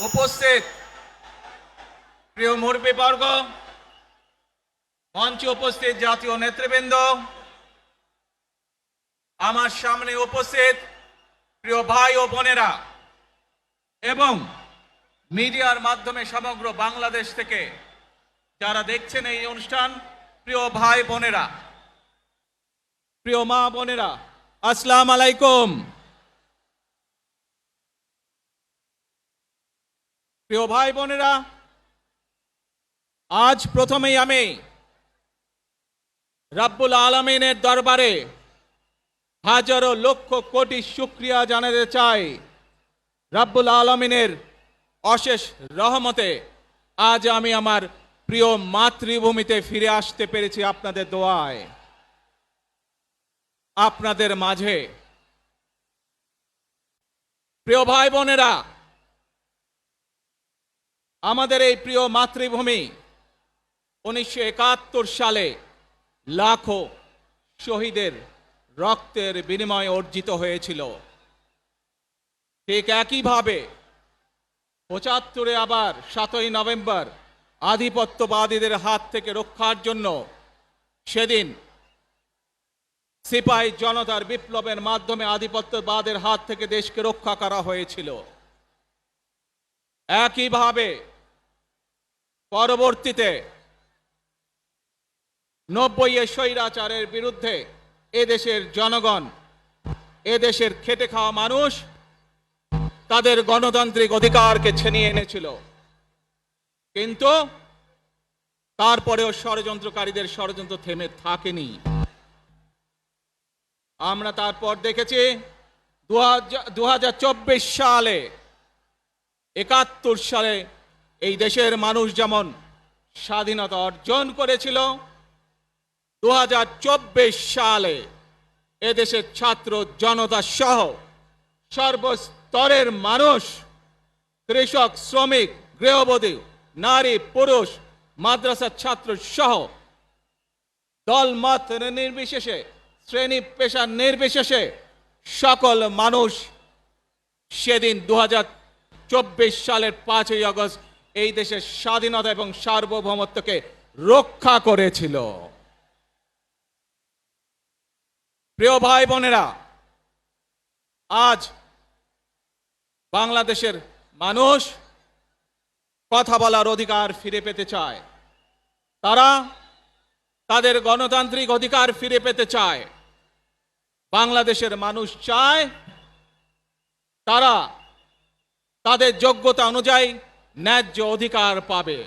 উপস্থিত প্রিয় মুরব্বীবর্গ, মঞ্চে উপস্থিত জাতীয় নেতৃবৃন্দ, আমার সামনে উপস্থিত প্রিয় ভাই ও বোনেরা এবং মিডিয়ার মাধ্যমে সমগ্র বাংলাদেশ থেকে যারা দেখছেন এই অনুষ্ঠান, প্রিয় ভাই বোনেরা, প্রিয় মা বোনেরা, আসসালামু আলাইকুম। প্রিয় ভাই বোনেরা, আজ প্রথমেই আমি রাব্বুল আলামিনের দরবারে হাজারো লক্ষ কোটি শুকরিয়া জানাতে চাই। রাব্বুল আলামিনের অশেষ রহমতে আজ আমি আমার প্রিয় মাতৃভূমিতে ফিরে আসতে পেরেছি আপনাদের দোয়ায়। আপনাদের মাঝে প্রিয় ভাই বোনেরা, আমাদের এই প্রিয় মাতৃভূমি 1971 সালে লাখো শহীদের রক্তের বিনিময়ে অর্জিত হয়েছিল। ঠিক একইভাবে 75-এ আবার 7ই নভেম্বর আধিপত্যবাদীদের হাত থেকে রক্ষার জন্য সেদিন সিপাহী জনতার বিপ্লবের মাধ্যমে আধিপত্যবাদের হাত থেকে দেশকে রক্ষা করা হয়েছিল। একইভাবে পরবর্তীতে 90-এ স্বৈরাচারের বিরুদ্ধে এদেশের জনগণ, এদেশের খেটে খাওয়া মানুষ তাদের গণতান্ত্রিক অধিকারকে ছিনিয়ে এনেছিল। কিন্তু তারপরেও ষড়যন্ত্রকারীদের ষড়যন্ত্র থেমে থাকেনি। আমরা তারপর দেখেছি 2024 সালে, 71 সালে এই দেশের মানুষ যেমন স্বাধীনতা অর্জন করেছিল, 2024 সালে এদেশের ছাত্র জনতা সহ সর্বস্তরের মানুষ, কৃষক, শ্রমিক, গৃহবধূ, নারী, পুরুষ, মাদ্রাসার ছাত্র সহ দলমত নির্বিশেষে, শ্রেণী পেশা নির্বিশেষে সকল মানুষ সেদিন 2024 সালের 5ই আগস্ট এই দেশের স্বাধীনতা এবং সার্বভৌমত্বকে রক্ষা করেছিল। প্রিয় ভাই বোনেরা, আজ বাংলাদেশের মানুষ কথা বলার অধিকার ফিরে পেতে চায়। তারা তাদের গণতান্ত্রিক অধিকার ফিরে পেতে চায়। বাংলাদেশের মানুষ চায় তারা তাদের যোগ্যতা অনুযায়ী ন্যায্য অধিকার পাবে।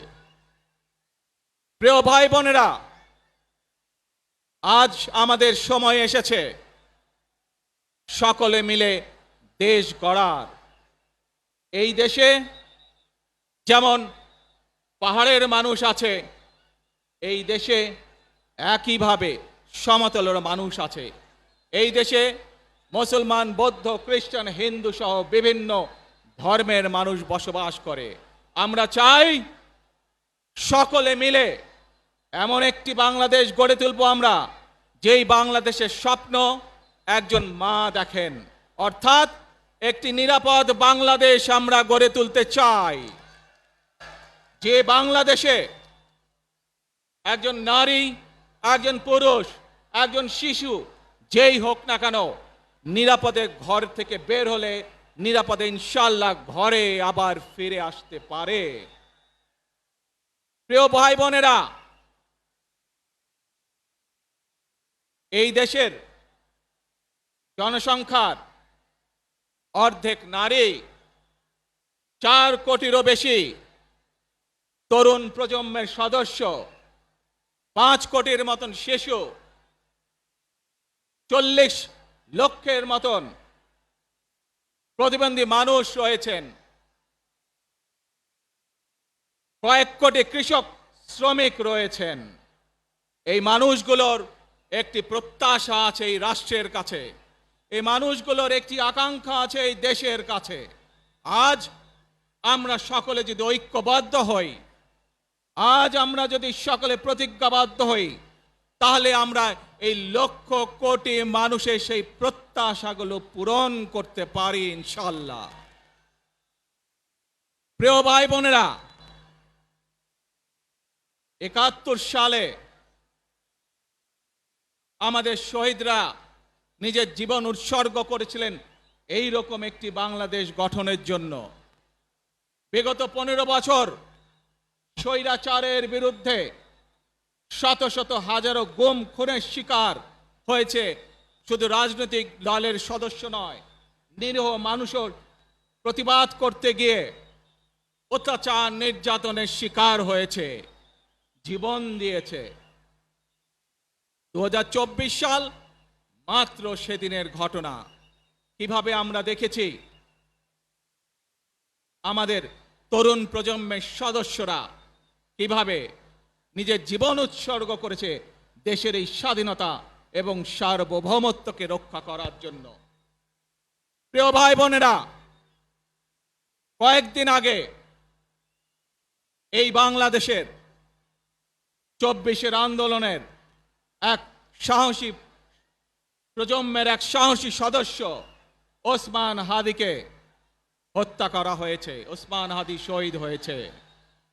প্রিয় ভাই বোনেরা, আজ আমাদের সময় এসেছে সকলে মিলে দেশ গড়ার। এই দেশে যেমন পাহাড়ের মানুষ আছে, এই দেশে একইভাবে সমতলের মানুষ আছে। এই দেশে মুসলমান, বৌদ্ধ, খ্রিস্টান, হিন্দু সহ বিভিন্ন ধর্মের মানুষ বসবাস করে। আমরা চাই সকলে মিলে এমন একটি বাংলাদেশ গড়ে তুলব আমরা, যেই বাংলাদেশের স্বপ্ন একজন মা দেখেন, অর্থাৎ একটি নিরাপদ বাংলাদেশ আমরা গড়ে তুলতে চাই। যে বাংলাদেশে একজন নারী, একজন পুরুষ, একজন শিশু যেই হোক না কেন নিরাপদে ঘর থেকে বের হলে নিরাপদে ইনশাআল্লাহ ঘরে আবার ফিরে আসতে পারে। প্রিয় ভাই বোনেরা, এই দেশের জনসংখ্যার অর্ধেক নারী, 4 কোটিরও বেশি তরুণ প্রজন্মের সদস্য, 5 কোটির মতন শিশু, 40 লক্ষের মতন প্রতিবন্ধী মানুষ রয়েছেন, কয়েক কোটি কৃষক, শ্রমিক রয়েছেন। এই মানুষগুলোর একটি প্রত্যাশা আছে এই রাষ্ট্রের কাছে, এই মানুষগুলোর একটি আকাঙ্ক্ষা আছে এই দেশের কাছে। আজ আমরা সকলে যদি ঐক্যবদ্ধ হই, আজ আমরা যদি সকলে প্রতিজ্ঞাবদ্ধ হই, তাহলে আমরা এই লক্ষ কোটি মানুষের সেই প্রত্যাশাগুলো পূরণ করতে পারি ইনশাআল্লাহ। প্রিয় ভাই বোনেরা, ৭১ সালে আমাদের শহীদরা নিজের জীবন উৎসর্গ করেছিলেন এই রকম একটি বাংলাদেশ গঠনের জন্য। বিগত 15 বছর স্বৈরাচারের বিরুদ্ধে শত শত হাজারো গুম খুনের শিকার হয়েছে শুধু রাজনৈতিক দলের সদস্য নয়, নিরীহ মানুষের প্রতিবাদ করতে গিয়ে অত্যাচার নির্যাতনের শিকার হয়েছে, জীবন দিয়েছে। 2024 সাল মাত্র সেদিনের ঘটনা। কিভাবে আমরা দেখেছি আমাদের তরুণ প্রজন্মের সদস্যরা কিভাবে নিজের জীবন উৎসর্গ করেছে দেশের এই স্বাধীনতা এবং সার্বভৌমত্বকে রক্ষা করার জন্য। প্রিয় ভাই বোনেরা, কয়েকদিন আগে এই বাংলাদেশের 24-এর আন্দোলনের এক সাহসী প্রজন্মের এক সাহসী সদস্য ওসমান হাদিকে হত্যা করা হয়েছে। ওসমান হাদি শহীদ হয়েছে।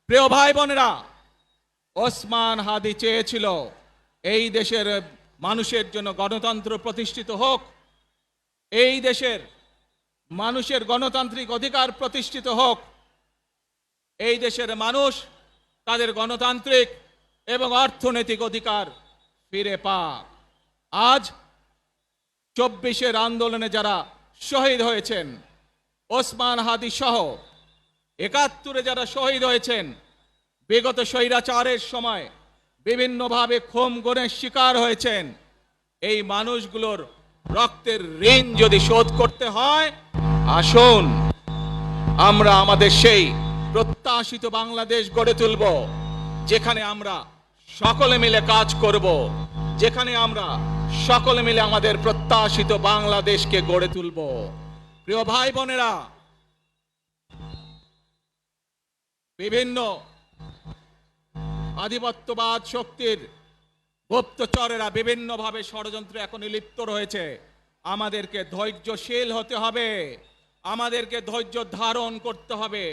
প্রিয় ভাই বোনেরা, ওসমান হাদি চেয়েছিল এই দেশের মানুষের জন্য গণতন্ত্র প্রতিষ্ঠিত হোক, এই দেশের মানুষের গণতান্ত্রিক অধিকার প্রতিষ্ঠিত হোক, এই দেশের মানুষ তাদের গণতান্ত্রিক এবং অর্থনৈতিক অধিকার ফিরে পাক। আজ 24-এর আন্দোলনে যারা শহীদ হয়েছেন, ওসমান হাদি সহ ৭১-এ যারা শহীদ হয়েছেন, বিগত স্বৈরাচারের সময় বিভিন্নভাবে খুন গুমের শিকার হয়েছেন, এই মানুষগুলোর রক্তের ঋণ যদি শোধ করতে হয়, আসুন আমরা আমাদের সেই প্রত্যাশিত বাংলাদেশ গড়ে তুলব, যেখানে আমরা সকলে মিলে কাজ করব, যেখানে আমরা সকলে মিলে আমাদের প্রত্যাশিত বাংলাদেশকে গড়ে তুলব। প্রিয় ভাই বোনেরা, বিভিন্ন আধিপত্যবাদ শক্তির গুপ্তচরেরা বিভিন্নভাবে ষড়যন্ত্রে এখন লিপ্ত রয়েছে। আমাদেরকে ধৈর্যশীল হতে হবে, আমাদেরকে ধৈর্য ধারণ করতে হবে।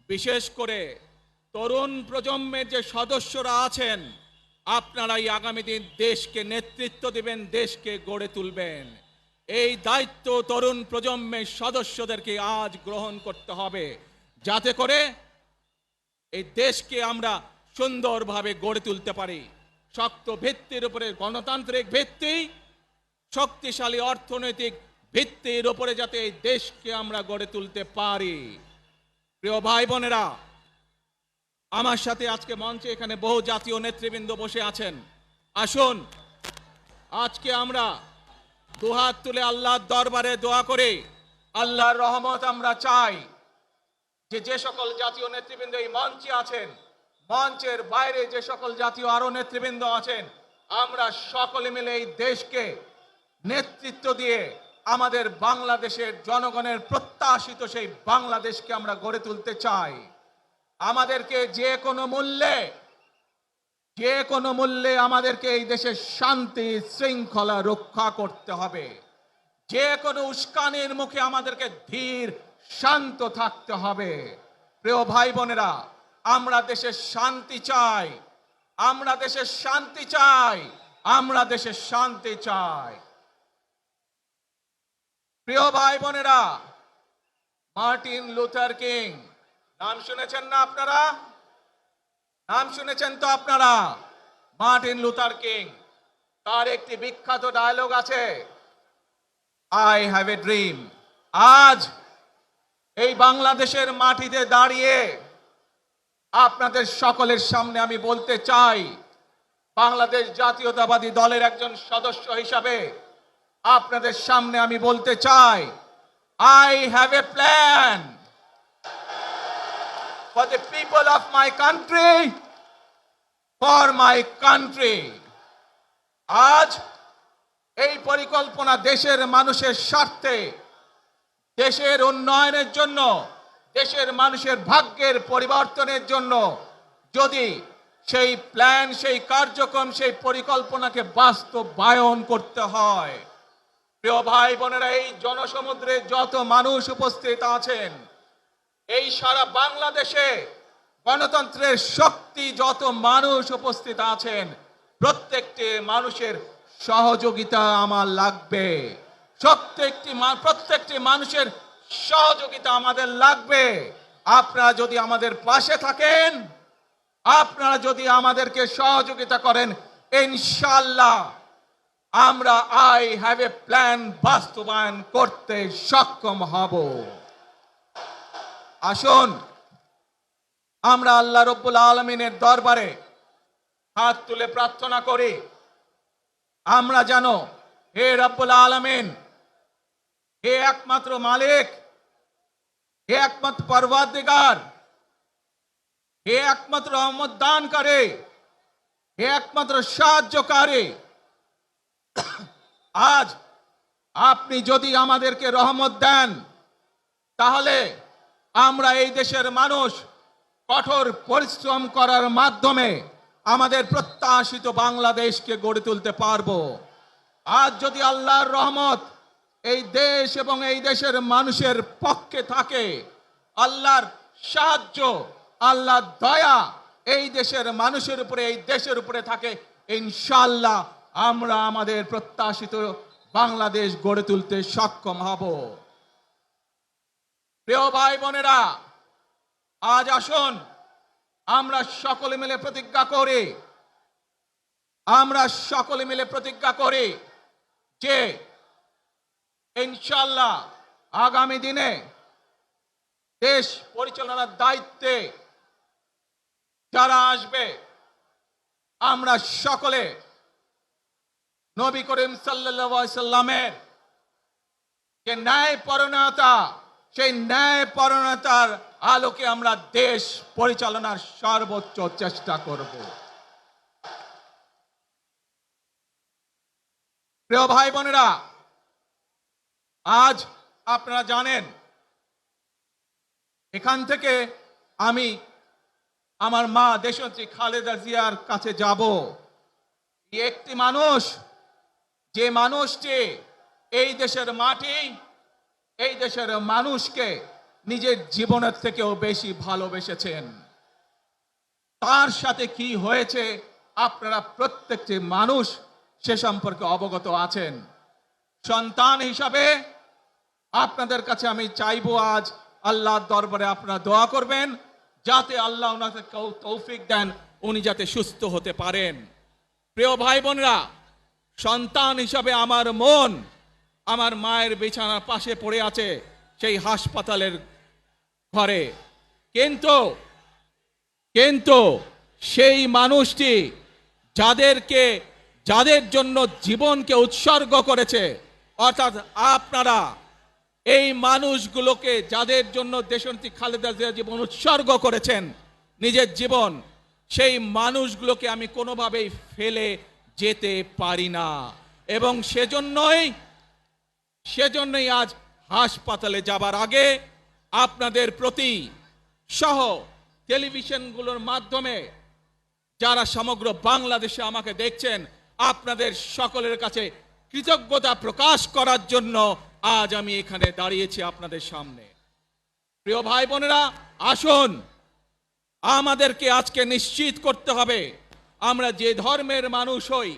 বিশেষ করে তরুণ প্রজন্মের যে সদস্যরা আছেন, আপনারাই আগামী দিন দেশকে নেতৃত্ব দেবেন, দেশকে গড়ে তুলবেন। এই দায়িত্ব তরুণ প্রজন্মের সদস্যদেরকে আজ গ্রহণ করতে হবে, যাতে করে এই দেশকে আমরা সুন্দরভাবে গড়ে তুলতে পারি। শক্ত ভিত্তির উপরে গণতান্ত্রিক ভিত্তি, শক্তিশালী অর্থনৈতিক ভিত্তির উপরে যাতে এই দেশকে আমরা গড়ে তুলতে পারি। প্রিয় ভাই বোনেরা, আমার সাথে আজকে মঞ্চে এখানে বহু জাতীয় নেতৃবৃন্দ বসে আছেন। আসুন আজকে আমরা দুহাত তুলে আল্লাহর দরবারে দোয়া করে আল্লাহর রহমত আমরা চাই, যে সকল জাতীয় নেতৃবৃন্দ এই মঞ্চে আছেন, মঞ্চের বাইরে যে সকল জাতীয় আরো নেতৃবৃন্দ আছেন, আমরা সকলে মিলে এই দেশকে নেতৃত্ব দিয়ে আমাদের বাংলাদেশের জনগণের প্রত্যাশিত সেই বাংলাদেশকে আমরা গড়ে তুলতে চাই। আমাদেরকে যে কোনো মূল্যে আমাদেরকে এই দেশের শান্তি শৃঙ্খলা রক্ষা করতে হবে। যে কোনো উস্কানির মুখে আমাদেরকে ধীর শান্ত থাকতে হবে। প্রিয় ভাই বোনেরা, আমরা দেশের শান্তি চাই, আমরা দেশের শান্তি চাই, আমরা দেশের শান্তি চাই। প্রিয় ভাই বোনেরা, মার্টিন লুথার কিং নাম শুনেছেন না আপনারা? নাম শুনেছেন তো আপনারা? মার্টিন লুথার কিং, তার একটি বিখ্যাত ডায়লগ আছে, আই হ্যাভ এ ড্রিম। আজ এই বাংলাদেশের মাটিতে দাঁড়িয়ে আপনাদের সকলের সামনে আমি বলতে চাই, বাংলাদেশ জাতীয়তাবাদী দলের একজন সদস্য হিসাবে আপনাদের সামনে আমি বলতে চাই, I have a plan for the people of my country, for my country. আজ এই পরিকল্পনা দেশের মানুষের স্বার্থে, দেশের উন্নয়নের জন্য, দেশের মানুষের ভাগ্যের পরিবর্তনের জন্য, যদি সেই প্ল্যান, সেই কার্যক্রম, সেই পরিকল্পনাকে বাস্তবায়ন করতে হয়, প্রিয় ভাই বোনেরা, এই জনসমুদ্রে যত মানুষ উপস্থিত আছেন, এই সারা বাংলাদেশে গণতন্ত্রের শক্তি যত মানুষ উপস্থিত আছেন, প্রত্যেকটি মানুষের সহযোগিতা আমার লাগবে। প্রত্যেকটি মানুষের সহযোগিতা আমাদের লাগবে। আপনারা যদি আমাদের পাশে থাকেন, আপনারা যদি আমাদেরকে সহযোগিতা করেন, ইনশাআল্লাহ আমরা আই হ্যাভ এ প্ল্যান বাস্তবায়ন করতে সক্ষম হব। আসুন আমরা আল্লাহ রব্বুল আলামিনের দরবারে হাত তুলে প্রার্থনা করি, আমরা জানো হে রব্বুল আলামিন, হে একমাত্র মালিক, হে একমাত্র পরওয়ারদিগার, হে একমাত্র রহমত দানকারী, হে একমাত্র সাহায্যকারী, আজ আপনি যদি আমাদেরকে রহমত দেন, তাহলে আমরা এই দেশের মানুষ কঠোর পরিশ্রম করার মাধ্যমে আমাদের প্রত্যাশিত বাংলাদেশকে গড়ে তুলতে পারবো। আজ যদি আল্লাহর রহমত এই দেশ এবং এই দেশের মানুষের পক্ষে থাকে, আল্লাহর সাহায্য, আল্লাহর দয়া এই দেশের মানুষের উপরে, এই দেশের উপরে থাকে, ইনশাআল্লাহ আমরা আমাদের প্রত্যাশিত বাংলাদেশ গড়ে তুলতে সক্ষম হব। প্রিয় ভাই বোনেরা, আজ আসুন আমরা সকলে মিলে প্রতিজ্ঞা করি, আমরা সকলে মিলে প্রতিজ্ঞা করি যে ইনশাআল্লাহ আগামী দিনে দেশ পরিচালনার দায়িত্বে যারা আসবে, আমরা সকলে নবী করিম সাল্লাল্লাহু আলাইহি সাল্লামের যে ন্যায়পরায়ণতা, সেই ন্যায়পরায়ণতার আলোকে আমরা দেশ পরিচালনার সর্বোচ্চ চেষ্টা করব। প্রিয় ভাই বোনেরা, আজ আপনারা জানেন এখান থেকে আমি আমার মা দেশনেত্রী খালেদা জিয়ার কাছে যাব। একটি মানুষ, যে মানুষটি এই দেশের মাটি, এই দেশের মানুষকে নিজের জীবনের থেকেও বেশি ভালোবেসেছেন, তার সাথে কি হয়েছে আপনারা প্রত্যেকটি মানুষ সে সম্পর্কে অবগত আছেন। সন্তান হিসাবে আপনাদের কাছে আমি চাইবো, আজ আল্লাহর দরবারে আপনারা দোয়া করবেন যাতে আল্লাহ ওনাকে তৌফিক দেন, উনি যাতে সুস্থ হতে পারেন। প্রিয় ভাই বোনরা, সন্তান হিসাবে আমার মন আমার মায়ের বিছানার পাশে পড়ে আছে সেই হাসপাতালের ঘরে, কিন্তু সেই মানুষটি যাদের জন্য জীবনকে উৎসর্গ করেছে, অর্থাৎ আপনারা এই মানুষগুলোকে, যাদের জন্য দেশনেত্রী খালেদা জিয়া জীবন উৎসর্গ করেছেন, নিজের জীবন, সেই মানুষগুলোকে আমি কোনোভাবেই ফেলে যেতে পারি না। এবং সেজন্যই আজ হাসপাতালে যাবার আগে আপনাদের প্রতি সহ টেলিভিশনগুলোর মাধ্যমে যারা সমগ্র বাংলাদেশে আমাকে দেখছেন, আপনাদের সকলের কাছে কৃতজ্ঞতা প্রকাশ করার জন্য আজ আমি এখানে দাঁড়িয়েছি আপনাদের সামনে। প্রিয় ভাই বোনেরা, আসুন আমাদেরকে আজকে নিশ্চিত করতে হবে, আমরা যে ধর্মের মানুষ হই,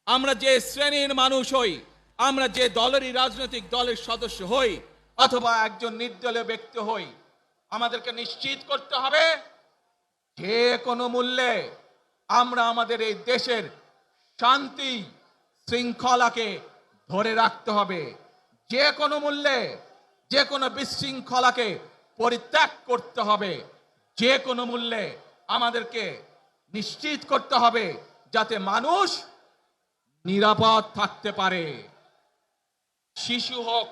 আমরা যে শ্রেণীর মানুষ হই, আমরা যে দলেরই রাজনৈতিক দলের সদস্য হই অথবা একজন নির্দলীয় ব্যক্তি হই, আমাদেরকে নিশ্চিত করতে হবে যে কোনো মূল্যে আমরা আমাদের এই দেশের শান্তি শৃঙ্খলাকে ধরে রাখতে হবে। যে কোনো মূল্যে যে কোনো বিশৃঙ্খলাকে পরিত্যাগ করতে হবে। যে কোনো মূল্যে আমাদেরকে নিশ্চিত করতে হবে যাতে মানুষ নিরাপদ থাকতে পারে। শিশু হোক,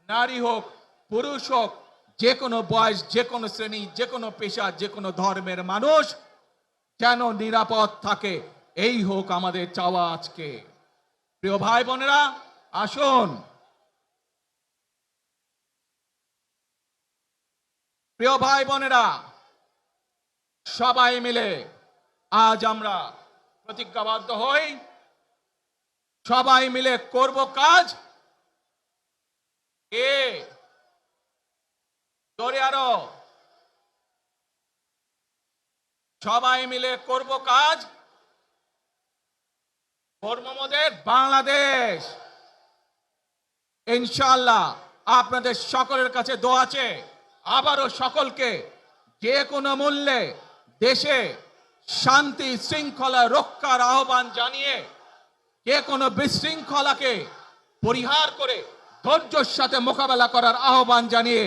নারী হোক, পুরুষ হোক, যে কোনো বয়স, যে কোনো শ্রেণী, যে কোনো পেশা, যে কোনো ধর্মের মানুষ যেন নিরাপদ থাকে, এই হোক আমাদের চাওয়া আজকে। প্রিয় ভাই বোনেরা, আসুন প্রিয় ভাই বোনেরা, সবাই মিলে আজ আমরা প্রতিজ্ঞাবদ্ধ হই, সবাই মিলে করব কাজ। জোরে আরো সবাই মিলে করব কাজ, কর্মমোদের বাংলাদেশ। ইনশাআল্লাহ আপনাদের সকলের কাছে দোয়া আছে, আবারও সকলকে যে কোনো মূল্যে দেশে শান্তি শৃঙ্খলা রক্ষার আহ্বান জানিয়ে যে কোনো বিশৃঙ্খলাকে পরিহার করে ধৈর্যের সাথে মোকাবেলা করার আহ্বান জানিয়ে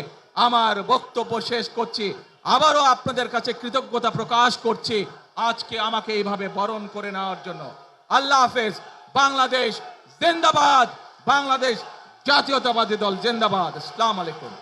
আমার বক্তব্য শেষ করছি। আবারও আপনাদের কাছে কৃতজ্ঞতা প্রকাশ করছি আজকে আমাকে এইভাবে বরণ করে নেওয়ার জন্য। আল্লাহ হাফেজ। বাংলাদেশ জিন্দাবাদ, বাংলাদেশ জাতীয়তাবাদী দল জিন্দাবাদ। আসসালামু আলাইকুম।